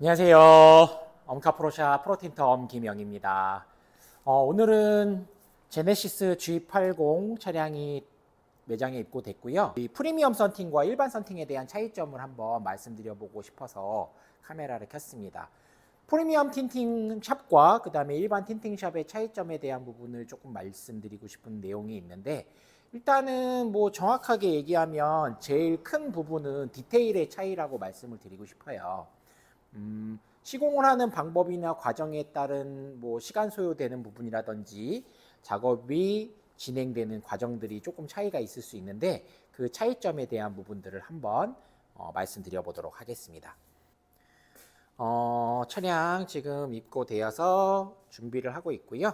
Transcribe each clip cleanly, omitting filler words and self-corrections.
안녕하세요. 엄카프로샵 프로틴터 엄김영입니다. 오늘은 제네시스 G80 차량이 매장에 입고됐고요. 이 프리미엄 썬팅과 일반 썬팅에 대한 차이점을 한번 말씀드려보고 싶어서 카메라를 켰습니다. 프리미엄 틴팅 샵과 그 다음에 일반 틴팅 샵의 차이점에 대한 부분을 조금 말씀드리고 싶은 내용이 있는데, 일단은 뭐 정확하게 얘기하면 제일 큰 부분은 디테일의 차이라고 말씀을 드리고 싶어요. 시공을 하는 방법이나 과정에 따른 뭐 시간 소요되는 부분이라든지 작업이 진행되는 과정들이 조금 차이가 있을 수 있는데, 그 차이점에 대한 부분들을 한번 말씀드려 보도록 하겠습니다. 차량 지금 입고되어서 준비를 하고 있고요.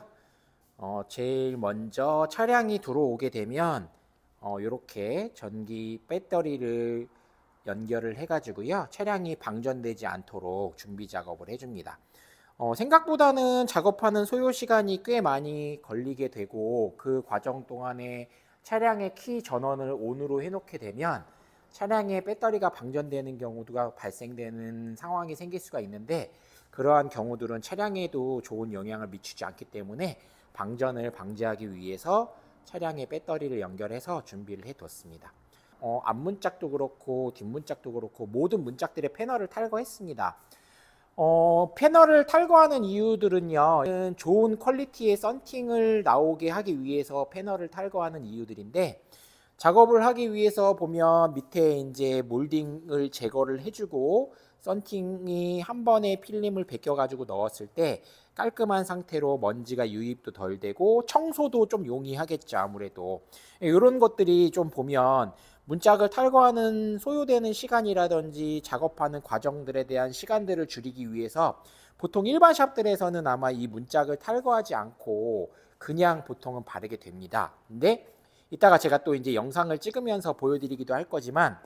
제일 먼저 차량이 들어오게 되면 이렇게 전기 배터리를 연결을 해가지고요, 차량이 방전되지 않도록 준비 작업을 해줍니다. 생각보다는 작업하는 소요 시간이 꽤 많이 걸리게 되고, 그 과정 동안에 차량의 키 전원을 ON으로 해놓게 되면 차량의 배터리가 방전되는 경우가 발생되는 상황이 생길 수가 있는데, 그러한 경우들은 차량에도 좋은 영향을 미치지 않기 때문에 방전을 방지하기 위해서 차량의 배터리를 연결해서 준비를 해뒀습니다. 앞문짝도 그렇고 뒷문짝도 그렇고 모든 문짝들의 패널을 탈거했습니다. 패널을 탈거하는 이유들은요, 좋은 퀄리티의 썬팅을 나오게 하기 위해서 패널을 탈거하는 이유들인데, 작업을 하기 위해서 보면 밑에 이제 몰딩을 제거를 해주고 썬팅이 한 번에 필름을 벗겨 가지고 넣었을 때 깔끔한 상태로 먼지가 유입도 덜 되고 청소도 좀 용이하겠죠. 아무래도 이런 것들이 좀 보면 문짝을 탈거하는 소요되는 시간이라든지 작업하는 과정들에 대한 시간들을 줄이기 위해서 보통 일반 샵들에서는 아마 이 문짝을 탈거하지 않고 그냥 보통은 바르게 됩니다. 근데 이따가 제가 또 이제 영상을 찍으면서 보여드리기도 할 거지만,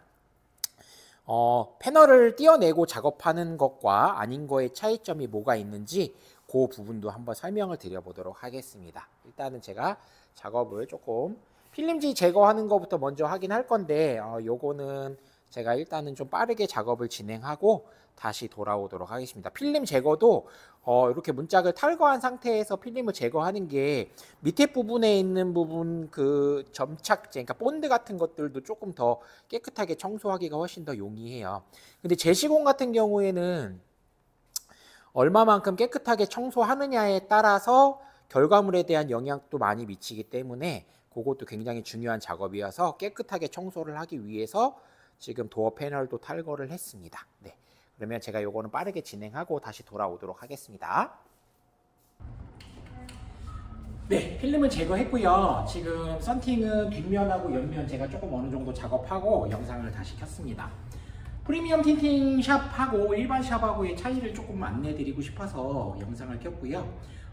패널을 떼어내고 작업하는 것과 아닌 거의 차이점이 뭐가 있는지 그 부분도 한번 설명을 드려보도록 하겠습니다. 일단은 제가 작업을 조금 필름지 제거하는 것부터 먼저 하긴 할 건데, 요거는 제가 일단은 좀 빠르게 작업을 진행하고 다시 돌아오도록 하겠습니다. 필름 제거도 이렇게 문짝을 탈거한 상태에서 필름을 제거하는 게 밑에 부분에 있는 부분 그 점착제, 그러니까 본드 같은 것들도 조금 더 깨끗하게 청소하기가 훨씬 더 용이해요. 근데 재시공 같은 경우에는 얼마만큼 깨끗하게 청소하느냐에 따라서 결과물에 대한 영향도 많이 미치기 때문에 그것도 굉장히 중요한 작업이어서 깨끗하게 청소를 하기 위해서 지금 도어 패널도 탈거를 했습니다. 네, 그러면 제가 요거는 빠르게 진행하고 다시 돌아오도록 하겠습니다. 네, 필름을 제거했고요. 지금 썬팅은 뒷면하고 옆면 제가 조금 어느 정도 작업하고 영상을 다시 켰습니다. 프리미엄 틴팅 샵하고 일반 샵하고의 차이를 조금 안내드리고 싶어서 영상을 켰고요.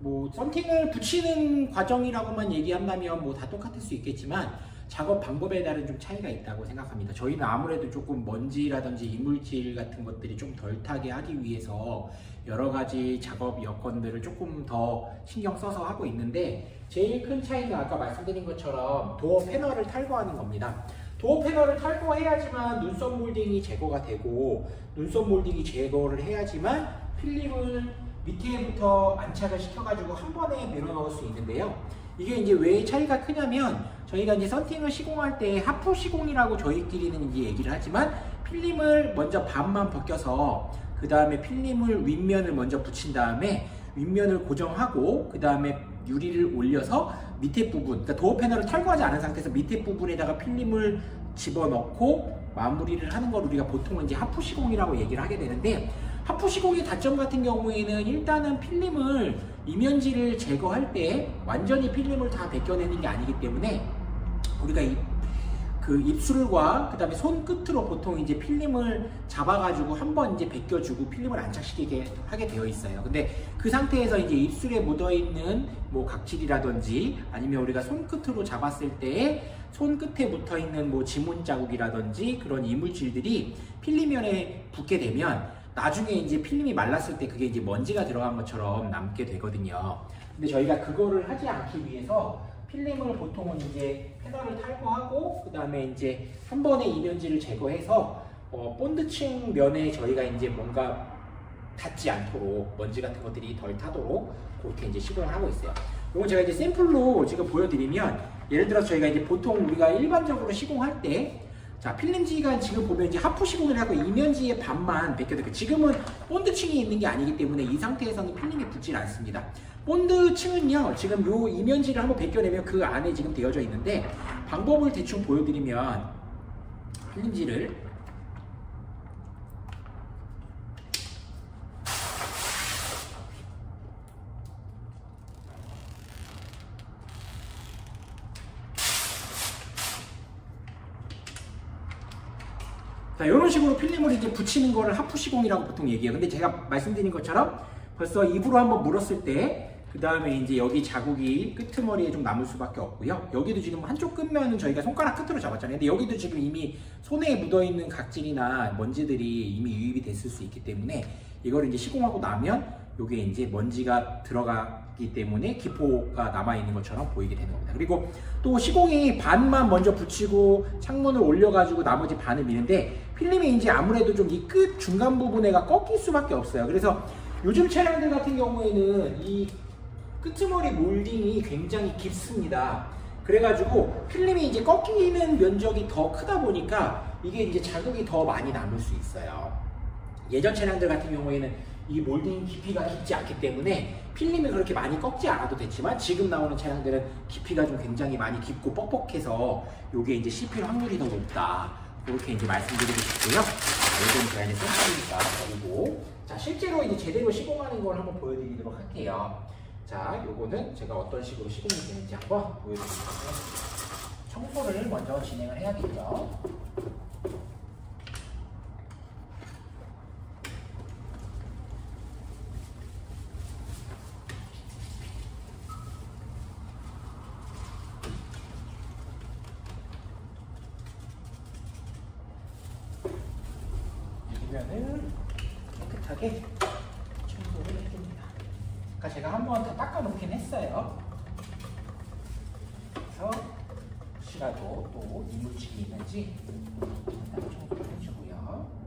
뭐 썬팅을 붙이는 과정이라고만 얘기한다면 뭐 다 똑같을 수 있겠지만 작업 방법에 따른 좀 차이가 있다고 생각합니다. 저희는 아무래도 조금 먼지라든지 이물질 같은 것들이 좀 덜 타게 하기 위해서 여러 가지 작업 여건들을 조금 더 신경 써서 하고 있는데, 제일 큰 차이는 아까 말씀드린 것처럼 도어 패널을 탈거하는 겁니다. 도어 패널을 탈거해야지만 눈썹 몰딩이 제거가 되고, 눈썹 몰딩이 제거를 해야지만 필름을 밑에부터 안착을 시켜가지고 한 번에 밀어 넣을 수 있는데요. 이게 이제 왜 차이가 크냐면, 저희가 이제 썬팅을 시공할 때 하프 시공이라고 저희끼리는 이제 얘기를 하지만, 필름을 먼저 반만 벗겨서 그 다음에 필름을 윗면을 먼저 붙인 다음에 윗면을 고정하고 그 다음에 유리를 올려서 밑에 부분, 그러니까 도어 패널을 탈거하지 않은 상태에서 밑에 부분에다가 필름을 집어넣고 마무리를 하는 걸 우리가 보통은 이제 하프 시공이라고 얘기를 하게 되는데, 하프 시공의 단점 같은 경우에는 일단은 필름을 이면지를 제거할 때 완전히 필름을 다 벗겨내는 게 아니기 때문에 우리가 그 입술과 그 다음에 손끝으로 보통 이제 필름을 잡아가지고 한번 이제 벗겨주고 필름을 안착시키게 하게 되어 있어요. 근데 그 상태에서 이제 입술에 묻어있는 뭐 각질이라든지 아니면 우리가 손끝으로 잡았을 때 손끝에 묻어있는 뭐 지문 자국이라든지 그런 이물질들이 필름면에 붙게 되면 나중에 이제 필름이 말랐을 때 그게 이제 먼지가 들어간 것처럼 남게 되거든요. 근데 저희가 그거를 하지 않기 위해서 필름을 보통은 이제 패널을 탈거하고 그 다음에 이제 한 번에 이면지를 제거해서 본드층 면에 저희가 이제 뭔가 닿지 않도록 먼지 같은 것들이 덜 타도록 그렇게 이제 시공을 하고 있어요. 이건 제가 이제 샘플로 지금 보여드리면, 예를 들어서 저희가 이제 보통 우리가 일반적으로 시공할 때, 자, 필름지가 지금 보면 이제 하프 시공을 하고 이면지의 반만 벗겨도, 지금은 본드층이 있는 게 아니기 때문에 이 상태에서는 필름이 붙질 않습니다. 본드층은요, 지금 요 이면지를 한번 벗겨내면 그 안에 지금 되어져 있는데, 방법을 대충 보여드리면, 필름지를 자, 이런 식으로 필름을 이제 붙이는 거를 하프 시공이라고 보통 얘기해요. 근데 제가 말씀드린 것처럼 벌써 입으로 한번 물었을 때, 그 다음에 이제 여기 자국이 끄트머리에 좀 남을 수밖에 없고요. 여기도 지금 한쪽 끝면은 저희가 손가락 끝으로 잡았잖아요. 근데 여기도 지금 이미 손에 묻어있는 각질이나 먼지들이 이미 유입이 됐을 수 있기 때문에, 이거를 이제 시공하고 나면 여기에 이제 먼지가 들어가기 때문에 기포가 남아있는 것처럼 보이게 되는 겁니다. 그리고 또 시공이 반만 먼저 붙이고 창문을 올려가지고 나머지 반을 미는데, 필름이 이제 아무래도 좀 이 끝 중간 부분에가 꺾일 수밖에 없어요. 그래서 요즘 차량들 같은 경우에는 이 끄트머리 몰딩이 굉장히 깊습니다. 그래가지고 필름이 이제 꺾이는 면적이 더 크다 보니까 이게 이제 자국이 더 많이 남을 수 있어요. 예전 차량들 같은 경우에는 이 몰딩 깊이가 깊지 않기 때문에 필름이 그렇게 많이 꺾지 않아도 됐지만, 지금 나오는 차량들은 깊이가 좀 굉장히 많이 깊고 뻑뻑해서 이게 이제 씹힐 확률이 더 높다, 그렇게 이제 말씀드리고 싶고요. 이건 제가 이제 샘플이니까 버리고, 자, 실제로 이제 제대로 시공하는 걸 한번 보여드리도록 할게요. 자, 요거는 제가 어떤 식으로 시공이 되는지 한번 보여드리겠습니다. 청소를 먼저 진행을 해야겠죠. 면을 깨끗하게 청소를 해줍니다. 그러니까 제가 한번 다 닦아 놓긴 했어요. 그래서 혹시라도 또 이물질이 있는지 일단 청소를 해주고요.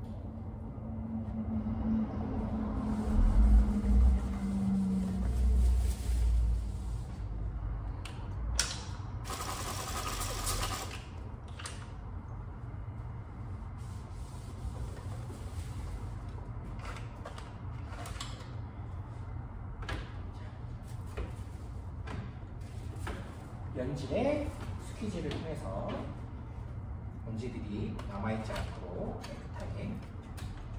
연질에 스퀴즈를 통해서 먼지들이 남아있지 않도록 깨끗하게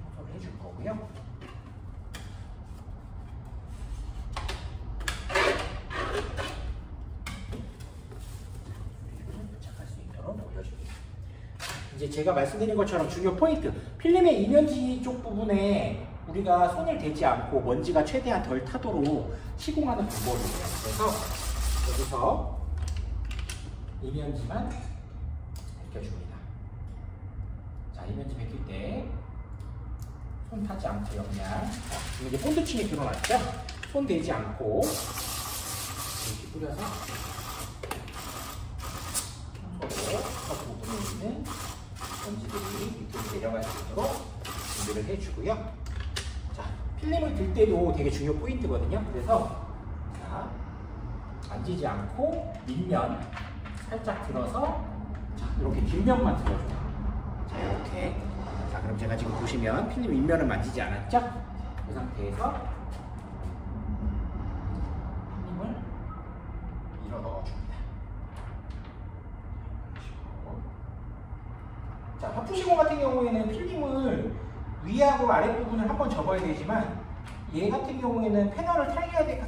청소를 해줄 거고요. 도착할 수 있도록 올려줍니다. 이제 제가 말씀드린 것처럼 중요 포인트, 필름의 이면지 쪽 부분에 우리가 손을 대지 않고 먼지가 최대한 덜 타도록 시공하는 방법이에요. 그래서 여기서 이면지만 벗겨줍니다. 자, 이면지 벗길 때 손 타지 않고요. 그냥 이제 본드층이 드러났죠? 손 대지 않고 이렇게 뿌려서 청소로 컵 부분에 있는 먼지들이 밑으로 내려갈 수 있도록 준비를 해주고요. 자, 필름을 들 때도 되게 중요 포인트거든요. 그래서 자, 만지지 않고 밑면 살짝 들어서, 자, 이렇게 뒷면만 들어줘요. 자, 이렇게. 자, 그럼 제가 지금 보시면 필름 윗면을 만지지 않았죠? 이 상태에서 필름을 밀어 넣어줍니다. 자, 하프 시공 같은 경우에는 필름을 위하고 아랫부분을 한번 접어야 되지만, 얘 같은 경우에는 패널을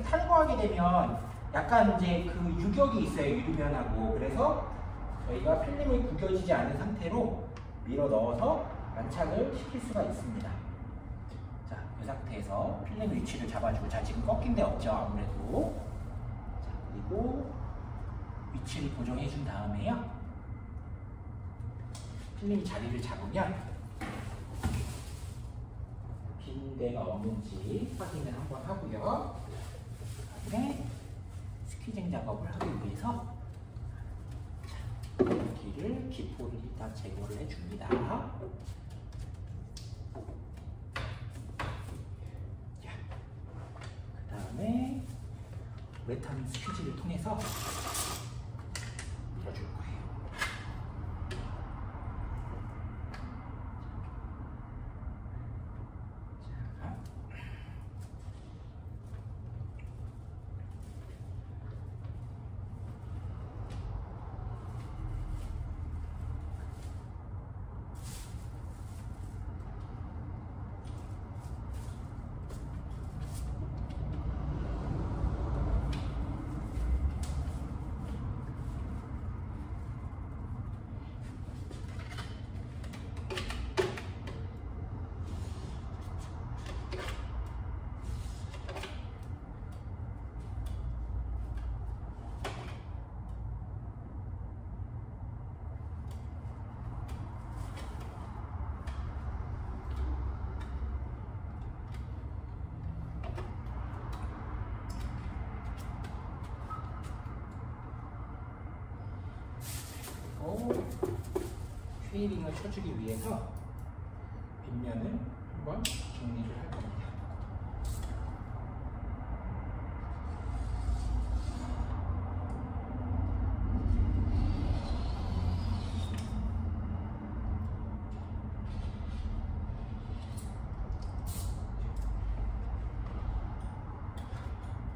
탈거하게 되면 약간 이제 그 유격이 있어요, 유리면하고. 그래서 저희가 필름을 구겨지지 않은 상태로 밀어 넣어서 안착을 시킬 수가 있습니다. 자, 이 상태에서 필름 위치를 잡아주고, 자, 지금 꺾인 데 없죠, 아무래도. 자, 그리고 위치를 고정해 준 다음에요, 필름이 자리를 잡으면 빈 데가 없는지 확인을 한번 하고요. 그다음에 스퀴징 작업을 하기 위해서 여기를 기포를 일단 제거를 해줍니다. 우레탄 스퀴지를 통해서 밀어줄 거예요. 쉐이빙을 쳐주기 위해서 빗면을 한번 정리를 할 겁니다.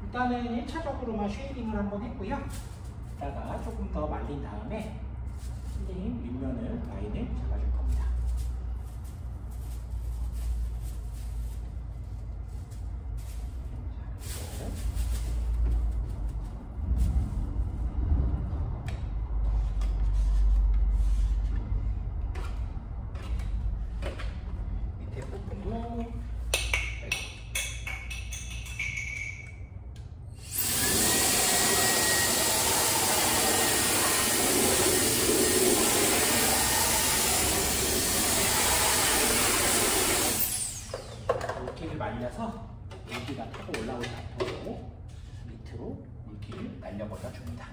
일단은 1차적으로만 쉐이빙을 한번 했고요. 이따가 조금 더 말린 다음에 선생님 윗면을 라인을 잡아줄 겁니다. 밑에 부분도 말려서 물기가 타고 올라오지 않도록 밑으로 물기를 날려버려 줍니다.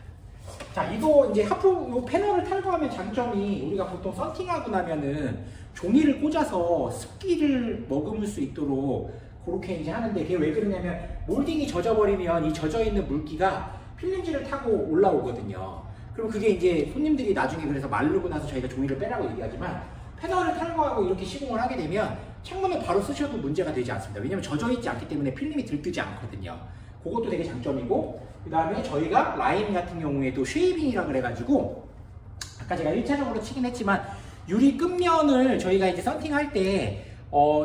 자, 이거 이제 하프 패널을 탈거하면 장점이 우리가 보통 썬팅하고 나면은 종이를 꽂아서 습기를 머금을 수 있도록 그렇게 이제 하는데 그게 왜 그러냐면 몰딩이 젖어버리면 이 젖어있는 물기가 필름지를 타고 올라오거든요. 그럼 그게 이제 손님들이 나중에 그래서 마르고 나서 저희가 종이를 빼라고 얘기하지만 패널을 탈거하고 이렇게 시공을 하게 되면 창문을 바로 쓰셔도 문제가 되지 않습니다. 왜냐면 젖어있지 않기 때문에 필름이 들뜨지 않거든요. 그것도 되게 장점이고, 그 다음에 저희가 라인 같은 경우에도 쉐이빙이라 그래가지고 아까 제가 1차적으로 치긴 했지만 유리 끝면을 저희가 이제 썬팅할 때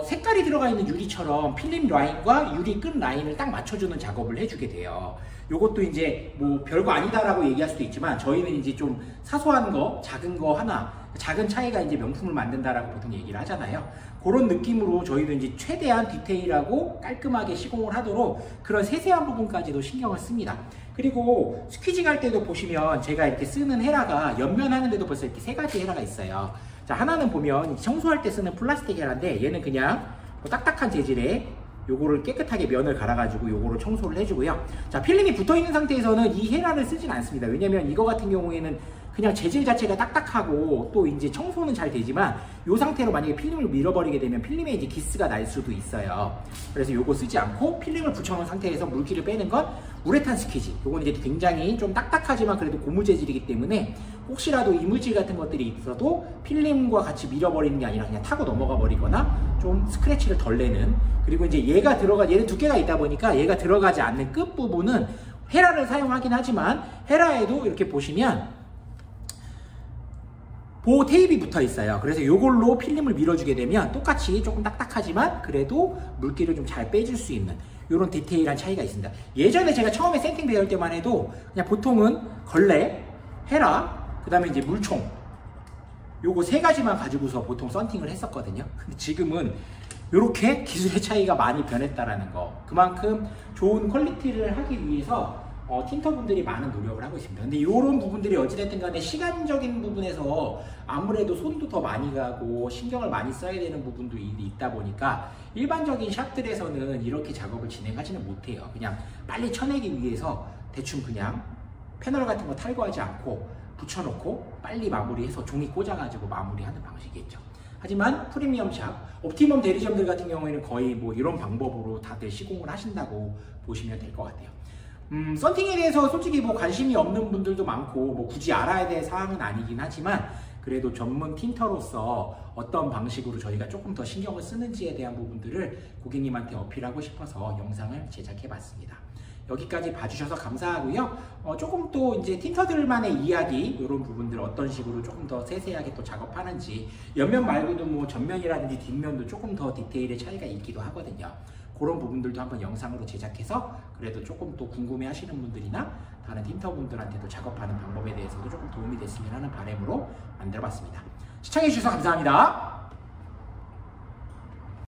색깔이 들어가 있는 유리처럼 필름 라인과 유리 끝 라인을 딱 맞춰주는 작업을 해주게 돼요. 요것도 이제 뭐 별거 아니다라고 얘기할 수도 있지만 저희는 이제 좀 사소한 거, 작은 거 하나, 작은 차이가 이제 명품을 만든다라고 보통 얘기를 하잖아요. 그런 느낌으로 저희도 이제 최대한 디테일하고 깔끔하게 시공을 하도록 그런 세세한 부분까지도 신경을 씁니다. 그리고 스퀴지 갈 때도 보시면 제가 이렇게 쓰는 헤라가 옆면하는데도 벌써 이렇게 3가지 헤라가 있어요. 자, 하나는 보면 청소할 때 쓰는 플라스틱 헤라인데 얘는 그냥 딱딱한 재질의 요거를 깨끗하게 면을 갈아가지고 요거를 청소를 해주고요. 자, 필름이 붙어있는 상태에서는 이 헤라를 쓰진 않습니다. 왜냐면 이거 같은 경우에는 그냥 재질 자체가 딱딱하고 또 이제 청소는 잘 되지만 이 상태로 만약에 필름을 밀어버리게 되면 필름에 이제 기스가 날 수도 있어요. 그래서 요거 쓰지 않고 필름을 붙여놓은 상태에서 물기를 빼는 건 우레탄 스퀴지. 요건 이제 굉장히 좀 딱딱하지만 그래도 고무 재질이기 때문에 혹시라도 이물질 같은 것들이 있어도 필름과 같이 밀어버리는 게 아니라 그냥 타고 넘어가 버리거나 좀 스크래치를 덜 내는. 그리고 이제 얘는 두께가 있다 보니까 얘가 들어가지 않는 끝 부분은 헤라를 사용하긴 하지만 헤라에도 이렇게 보시면 보호 테이프가 붙어 있어요. 그래서 이걸로 필름을 밀어주게 되면 똑같이 조금 딱딱하지만 그래도 물기를 좀 잘 빼줄 수 있는 이런 디테일한 차이가 있습니다. 예전에 제가 처음에 샌팅 배울 때만 해도 그냥 보통은 걸레, 헤라, 그 다음에 이제 물총 요거 3가지만 가지고서 보통 썬팅을 했었거든요. 근데 지금은 이렇게 기술의 차이가 많이 변했다라는 거, 그만큼 좋은 퀄리티를 하기 위해서 틴터분들이 많은 노력을 하고 있습니다. 근데 이런 부분들이 어찌됐든 간에 시간적인 부분에서 아무래도 손도 더 많이 가고 신경을 많이 써야 되는 부분도 있다 보니까 일반적인 샵들에서는 이렇게 작업을 진행하지는 못해요. 그냥 빨리 쳐내기 위해서 대충 그냥 패널 같은 거 탈거하지 않고 붙여놓고 빨리 마무리해서 종이 꽂아가지고 마무리하는 방식이겠죠. 하지만 프리미엄 샵, 옵티멈 대리점들 같은 경우에는 거의 뭐 이런 방법으로 다들 시공을 하신다고 보시면 될 것 같아요. 썬팅에 대해서 솔직히 뭐 관심이 없는 분들도 많고 뭐 굳이 알아야 될 사항은 아니긴 하지만 그래도 전문 틴터로서 어떤 방식으로 저희가 조금 더 신경을 쓰는지에 대한 부분들을 고객님한테 어필하고 싶어서 영상을 제작해 봤습니다. 여기까지 봐주셔서 감사하고요. 조금 또 이제 틴터들만의 이야기 이런 부분들 어떤 식으로 조금 더 세세하게 또 작업하는지 옆면 말고도 뭐 전면이라든지 뒷면도 조금 더 디테일의 차이가 있기도 하거든요. 그런 부분들도 한번 영상으로 제작해서 그래도 조금 또 궁금해 하시는 분들이나 다른 틴터 분들한테도 작업하는 방법에 대해서도 조금 도움이 됐으면 하는 바람으로 만들어 봤습니다. 시청해 주셔서 감사합니다.